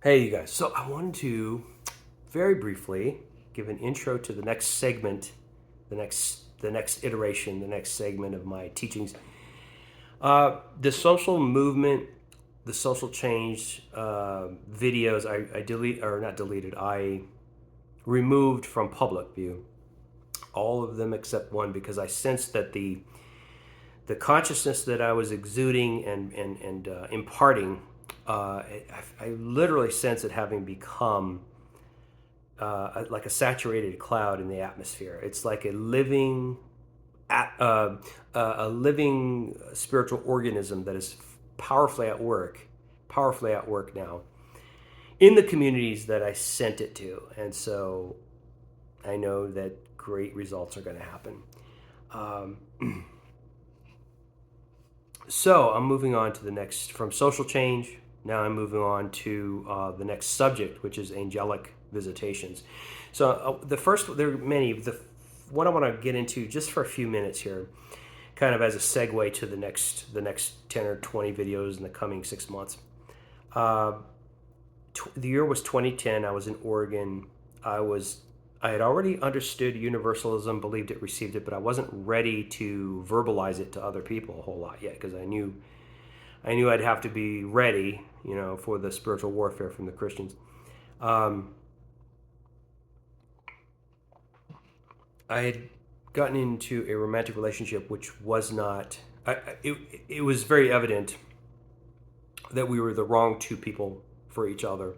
Hey, you guys. So I wanted to very briefly give an intro to the next segment, the next iteration, the next segment of my teachings. The social movement, the social change videos, I delete or not deleted. I removed from public view all of them except one because I sensed that the consciousness that I was exuding and imparting, I literally sense it having become like a saturated cloud in the atmosphere. It's like a living spiritual organism that is powerfully at work now in the communities that I sent it to, and so I know that great results are going to happen. So I'm moving on to the next from social change. Now I'm moving on to the next subject, which is angelic visitations. So the first, there are many. What I want to get into just for a few minutes here, kind of as a segue to the next 10 or 20 videos in the coming 6 months. Uh, the year was 2010. I was in Oregon. I had already understood universalism, believed it, received it, but I wasn't ready to verbalize it to other people a whole lot yet because I knew I'd have to be ready, for the spiritual warfare from the Christians. Um, I had gotten into a romantic relationship, which was not. It was very evident that we were the wrong two people for each other.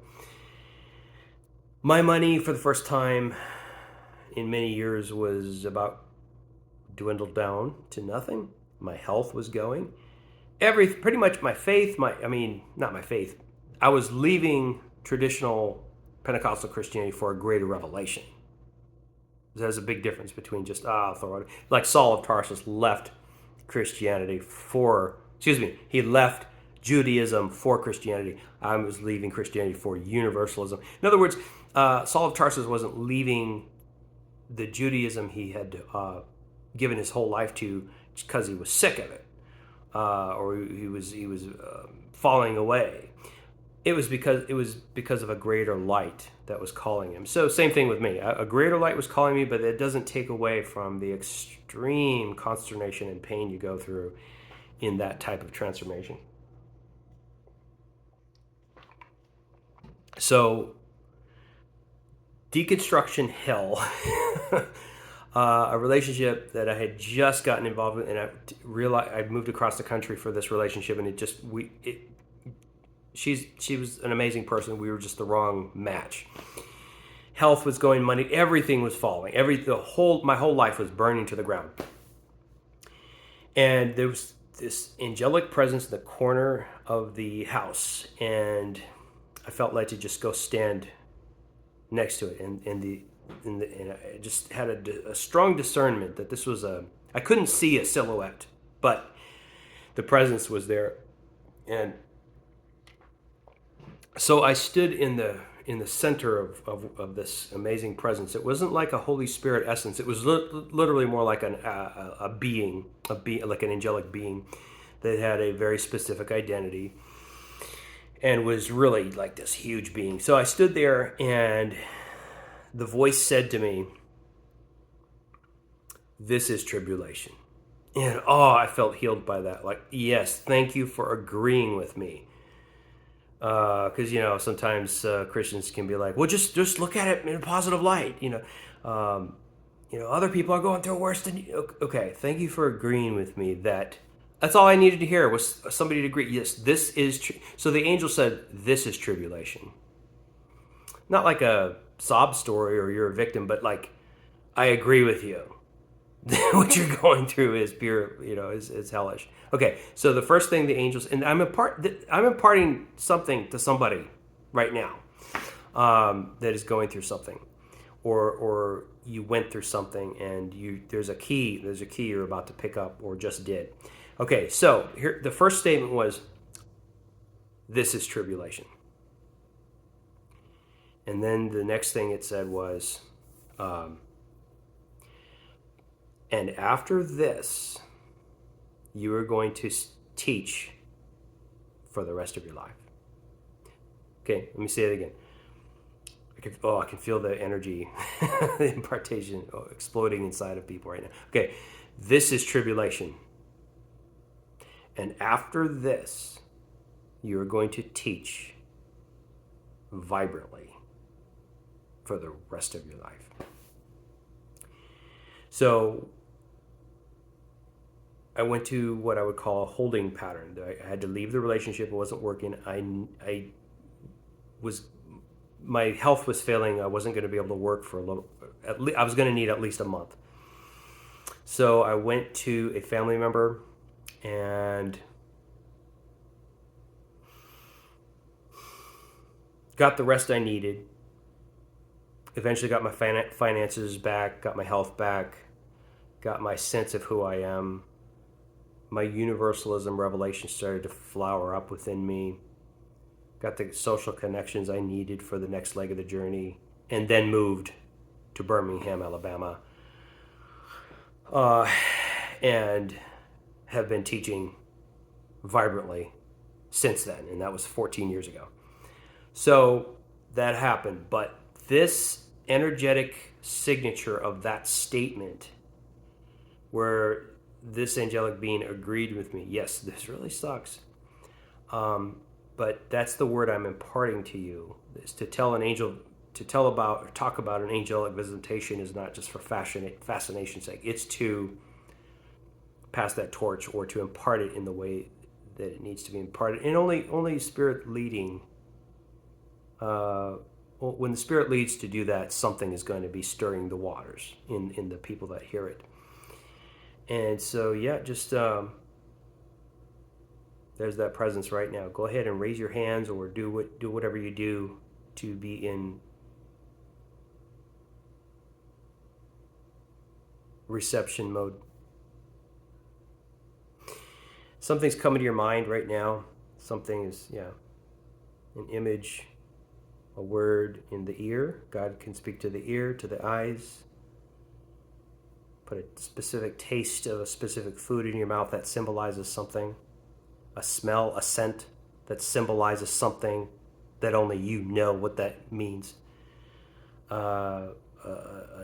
My money, for the first time in many years, was about dwindled down to nothing. My health was going. Pretty much my faith. Not my faith. I was leaving traditional Pentecostal Christianity for a greater revelation. There's a big difference between just like Saul of Tarsus left Christianity for, excuse me, he left Judaism for Christianity. I was leaving Christianity for universalism. In other words, Saul of Tarsus wasn't leaving the Judaism he had given his whole life to because he was sick of it, or he was falling away. It was because of a greater light that was calling him. So same thing with me. A greater light was calling me, but it doesn't take away from the extreme consternation and pain you go through in that type of transformation. So deconstruction hell. A relationship that I had just gotten involved with, and I realized I'd moved across the country for this relationship, and she was an amazing person. We were just the wrong match. Health was going, money, everything was falling. My whole life was burning to the ground. And there was this angelic presence in the corner of the house, and I felt led to just go stand next to it, and I just had a strong discernment that this was I couldn't see a silhouette, but the presence was there, and so I stood in the center of this amazing presence. It wasn't like a Holy Spirit essence. It was literally more like a being, like an angelic being that had a very specific identity and was really like this huge being. So I stood there, and the voice said to me, "This is tribulation." And I felt healed by that. Like, yes, thank you for agreeing with me. Because sometimes Christians can be like, well, just look at it in a positive light. Other people are going through worse than you. Okay, thank you for agreeing with me. That's all I needed to hear was somebody to agree. Yes, this is. So the angel said, "This is tribulation." Not like a sob story or you're a victim, but like, I agree with you. What you're going through is pure, is hellish. Okay, so the first thing the angels, and I'm imparting something to somebody right now that is going through something, or you went through something, and there's a key you're about to pick up or just did. Okay, so here the first statement was, "This is tribulation," and then the next thing it said was. And after this, you are going to teach for the rest of your life. Okay, let me say it again. I can feel the energy, the impartation exploding inside of people right now. Okay, this is tribulation. And after this, you are going to teach vibrantly for the rest of your life. So I went to what I would call a holding pattern. I had to leave the relationship. It wasn't working. I was, my health was failing. I wasn't going to be able to work for a little, I was going to need at least a month. So I went to a family member and got the rest I needed. Eventually got my finances back, got my health back, got my sense of who I am. My universalism revelation started to flower up within me. Got the social connections I needed for the next leg of the journey, and then moved to Birmingham, Alabama, and have been teaching vibrantly since then, and that was 14 years ago. So that happened, but this energetic signature of that statement where this angelic being agreed with me, yes, this really sucks, but that's the word I'm imparting to you, is to tell an angel, to tell about or talk about an angelic visitation is not just for fascination's sake. It's to pass that torch or to impart it in the way that it needs to be imparted, and only spirit leading. When the spirit leads to do that, something is going to be stirring the waters in the people that hear it. And so, yeah, just there's that presence right now. Go ahead and raise your hands, or do whatever you do to be in reception mode. Something's coming to your mind right now. Something is, an image, a word in the ear. God can speak to the ear, to the eyes. Put a specific taste of a specific food in your mouth that symbolizes something. A smell, a scent that symbolizes something that only you know what that means. A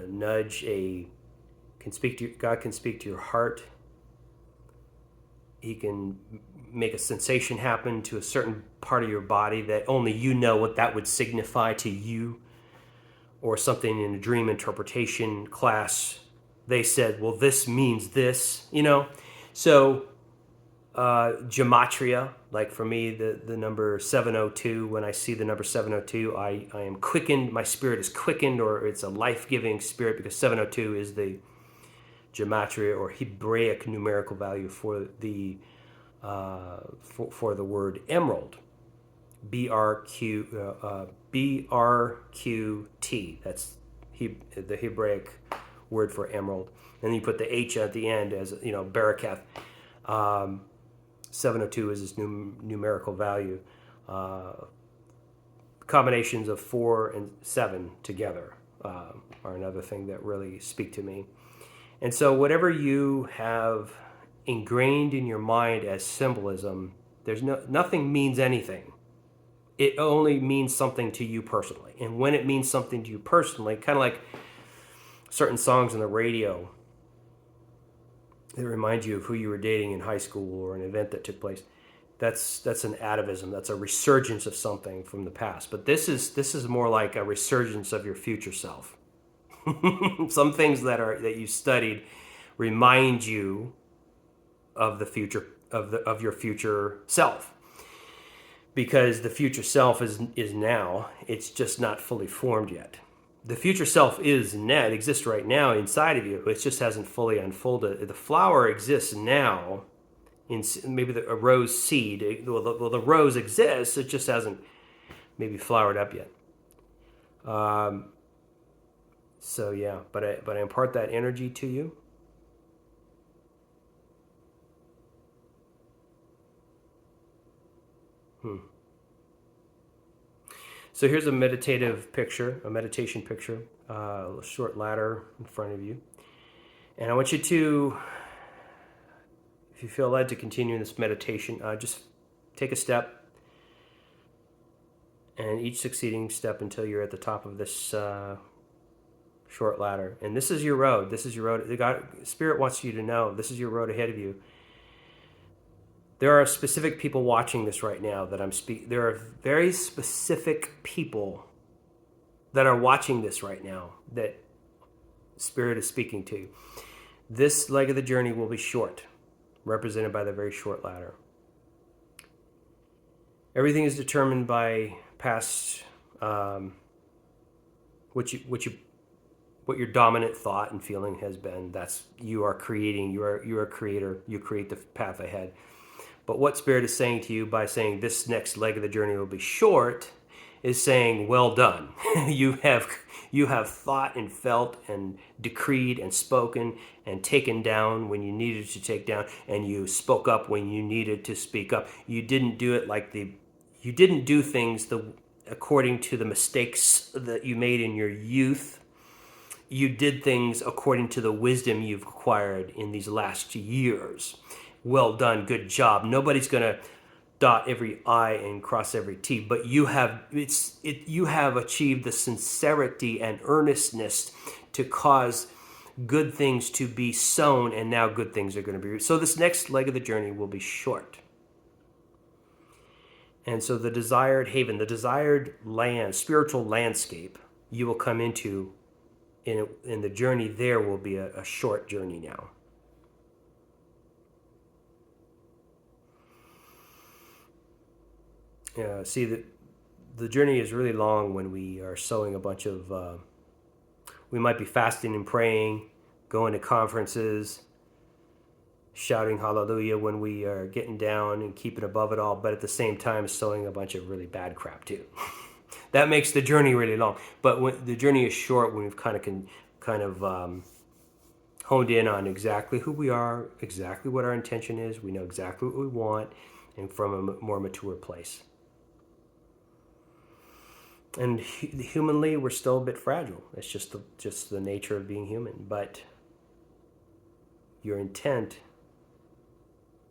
nudge, God can speak to your heart. He can make a sensation happen to a certain part of your body that only you know what that would signify to you. Or something in a dream interpretation class, they said, well, this means this, So gematria, like for me, the number 702, when I see the number 702, I am quickened, my spirit is quickened, or it's a life-giving spirit, because 702 is the gematria or Hebraic numerical value for the for the word emerald. BRQT. That's the Hebraic word for emerald. And then you put the H at the end as, Baraketh. 702 is this numerical value. Combinations of 4 and 7 together are another thing that really speak to me. And so whatever you have ingrained in your mind as symbolism, nothing means anything. It only means something to you personally. And when it means something to you personally, kind of like certain songs on the radio that remind you of who you were dating in high school or an event that took place, that's an atavism. That's a resurgence of something from the past. But this is more like a resurgence of your future self. Some things that you studied remind you of the future of your future self, because the future self is now. It's just not fully formed yet. The future self is now. It exists right now inside of you. It just hasn't fully unfolded. The flower exists now in maybe a rose seed. Well, the rose exists. It just hasn't maybe flowered up yet. So yeah, but I impart that energy to you. So here's a meditation picture, a short ladder in front of you. And I want you to, if you feel led to continue in this meditation, just take a step and each succeeding step until you're at the top of this short ladder. And this is your road. This is your road. The God, Spirit wants you to know this is your road ahead of you. There are specific people watching this right now that I'm speaking. There are very specific people that are watching this right now that Spirit is speaking to. This leg of the journey will be short, represented by the very short ladder. Everything is determined by past, what your dominant thought and feeling has been. That's you are creating. You're a creator. You create the path ahead. But what Spirit is saying to you by saying this next leg of the journey will be short is saying, well done. you have thought and felt and decreed and spoken and taken down when you needed to take down, and you spoke up when you needed to speak up. You didn't do it you didn't do things according to the mistakes that you made in your youth. You did things according to the wisdom you've acquired in these last years. Well done, good job. Nobody's going to dot every I and cross every T, but you have achieved the sincerity and earnestness to cause good things to be sown, and now good things are going to be. So this next leg of the journey will be short. And so the desired haven, the desired land, spiritual landscape you will come into in the journey there will be a short journey now. See, the journey is really long when we are sowing a bunch of, we might be fasting and praying, going to conferences, shouting hallelujah when we are getting down and keeping above it all, but at the same time sowing a bunch of really bad crap too. That makes the journey really long. But when the journey is short, when we've kind of honed in on exactly who we are, exactly what our intention is, we know exactly what we want, and from a more mature place. And humanly, we're still a bit fragile. It's just the nature of being human. But your intent,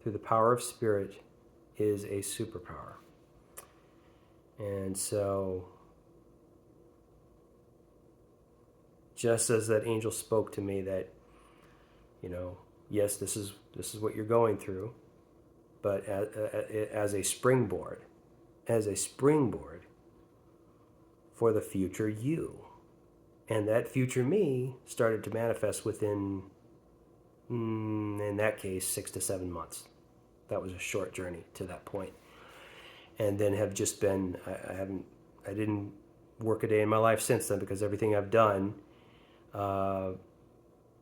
through the power of Spirit, is a superpower. And so, just as that angel spoke to me that, yes, this is what you're going through, but as a springboard for the future you. And that future me started to manifest within, in that case, 6 to 7 months. That was a short journey to that point. And then have just been, I didn't work a day in my life since then, because everything I've done,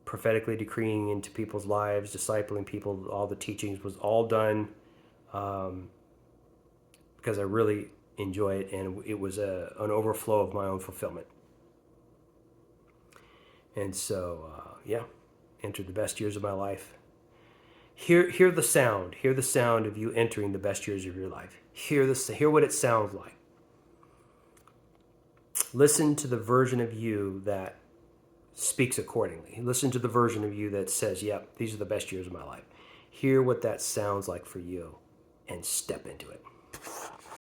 prophetically decreeing into people's lives, discipling people, all the teachings was all done because I really enjoy it, and it was an overflow of my own fulfillment. And so, entered the best years of my life. Hear the sound of you entering the best years of your life. Hear what it sounds like. Listen to the version of you that speaks accordingly. Listen to the version of you that says, yep, these are the best years of my life. Hear what that sounds like for you and step into it.